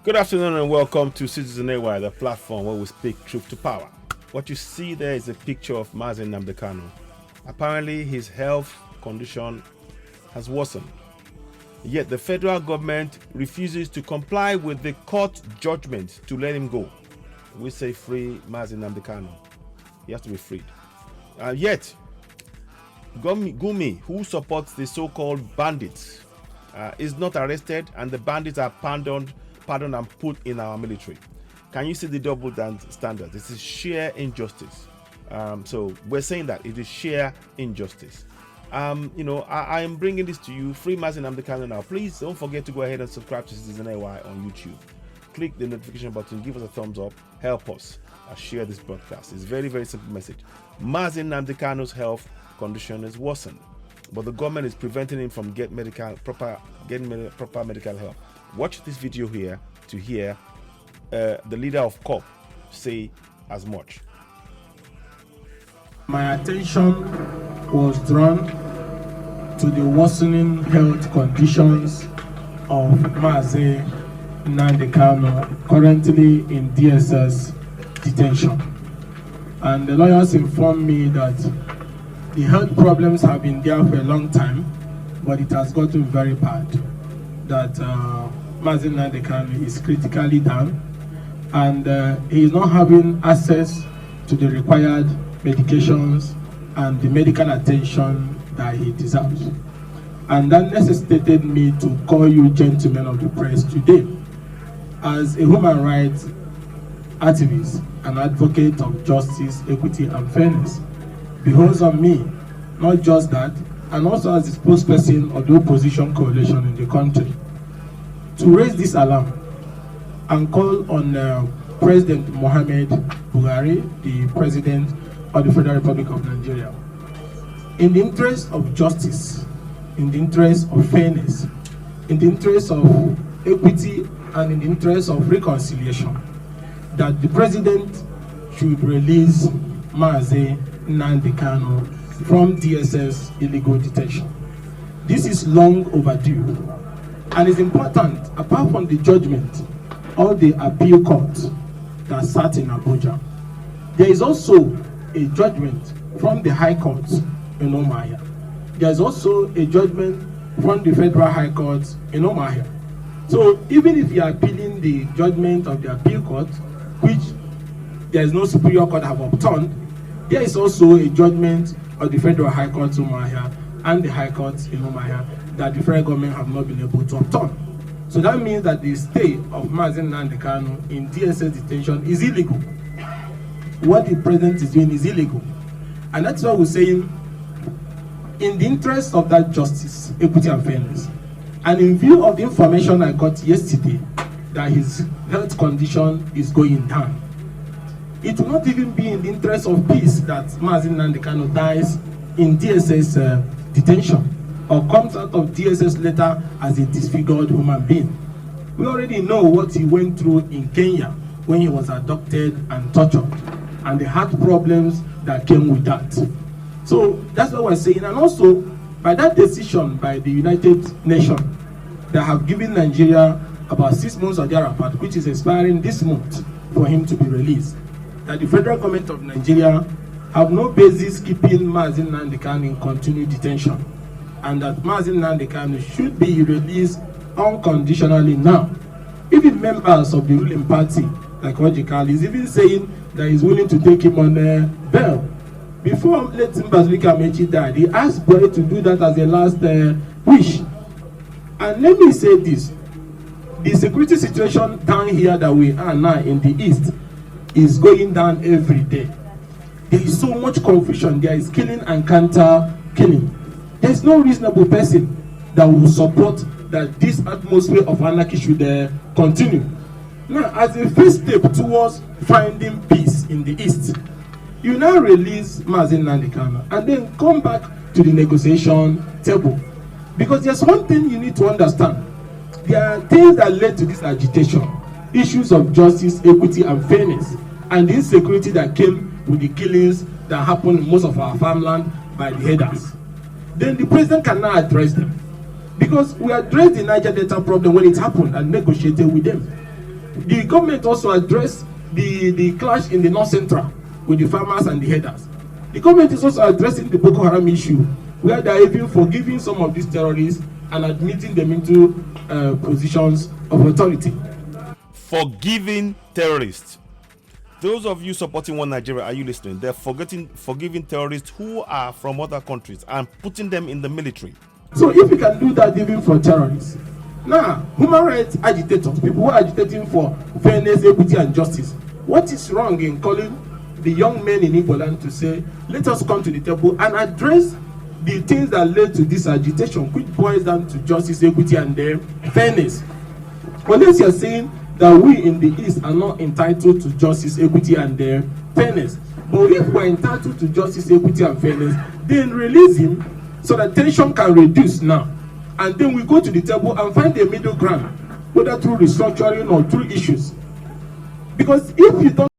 Good afternoon and welcome to Citizen AY, the platform where we speak truth to power. What you see there is a picture of MAZI Nnamdi Kanu. Apparently his health condition has worsened. Yet the federal government refuses to comply with the court judgment to let him go. We say free MAZI Nnamdi Kanu. He has to be freed. Yet Gumi, who supports the so-called bandits, is not arrested, and the bandits are pardoned and put in our military. Can you see the double standard? This is sheer injustice. So we're saying that it is sheer injustice. I am bringing this to you, free MAZI Nnamdi Kanu now. Please don't forget to go ahead and subscribe to Citizen AY on YouTube. Click the notification button, give us a thumbs up, help us share this broadcast. It's a very, very simple message. MAZI Nnamdi Kanu's health condition is worsened, but the government is preventing him from getting proper medical help. Watch this video here to hear the leader of CUPP say as much. My attention was drawn to the worsening health conditions of MAZI Nnamdi Kanu, currently in DSS detention. And the lawyers informed me that the health problems have been there for a long time, but it has gotten very bad. That MAZI Nnamdi Kanu is critically down, and he is not having access to the required medications and the medical attention that he deserves. And that necessitated me to call you gentlemen of the press today. As a human rights activist and advocate of justice, equity, and fairness, behoves on me not just that, and also as the spokesperson of the opposition coalition in the country, to raise this alarm and call on President Muhammad Buhari, the President of the Federal Republic of Nigeria, in the interest of justice, in the interest of fairness, in the interest of equity, and in the interest of reconciliation, that the President should release MAZI Nnamdi Kanu from DSS illegal detention. This is long overdue, and it's important, apart from the judgment of the appeal court that sat in Abuja, there is also a judgment from the High Court in Omahia. There is also a judgment from the Federal High Court in Omahia. So even if you are appealing the judgment of the appeal court, which there is no superior court have upturned, there is also a judgment of the Federal High Court in Omahia and the High Court in Omahia that the federal government have not been able to upturn. So that means that the stay of MAZI Nnamdi Kanu in DSS detention is illegal. What the president is doing is illegal. And that's why we're saying, in the interest of that justice, equity, and fairness, and in view of the information I got yesterday that his health condition is going down, it will not even be in the interest of peace that MAZI Nnamdi Kanu dies in DSS detention or comes out of DSS later as a disfigured human being. We already know what he went through in Kenya when he was abducted and tortured, and the heart problems that came with that. So that's what we're saying. And also, by that decision by the United Nations that have given Nigeria about 6 months or thereabout, which is expiring this month, for him to be released, that the federal government of Nigeria have no basis keeping MAZI Nnamdi Kanu in continued detention, and that MAZI Nnamdi Kanu should be released unconditionally now. Even members of the ruling party, like Ojikali, is even saying that he's willing to take him on bail. Before late Mbazulika Amechi died, he asked Buhari to do that as a last wish. And let me say this, the security situation down here that we are now in the east is going down every day. There is so much confusion. There is killing and counter killing. There is no reasonable person that will support that this atmosphere of anarchy should continue. Now, as a first step towards finding peace in the east, you now release MAZI Nnamdi Kanu and then come back to the negotiation table. Because there's one thing you need to understand. There are things that led to this agitation. Issues of justice, equity, and fairness, and the insecurity that came with the killings that happened in most of our farmland by the headers. Then the president can now address them. Because we addressed the Niger Delta problem when it happened and negotiated with them. The government also addressed the clash in the North Central with the farmers and the herders. The government is also addressing the Boko Haram issue, where they are even forgiving some of these terrorists and admitting them into positions of authority. Forgiving terrorists. Those of you supporting One Nigeria, are you listening? They're forgiving terrorists who are from other countries and putting them in the military. So if we can do that even for terrorists, now human rights agitators, people who are agitating for fairness, equity, and justice, what is wrong in calling the young men in Igbo land to say, let us come to the table and address the things that led to this agitation, which boils down to justice, equity, and fairness? Unless you're saying that we in the East are not entitled to justice, equity, and fairness. But if we're entitled to justice, equity, and fairness, then release him so that tension can reduce now. And then we go to the table and find a middle ground, whether through restructuring or through issues. Because if you don't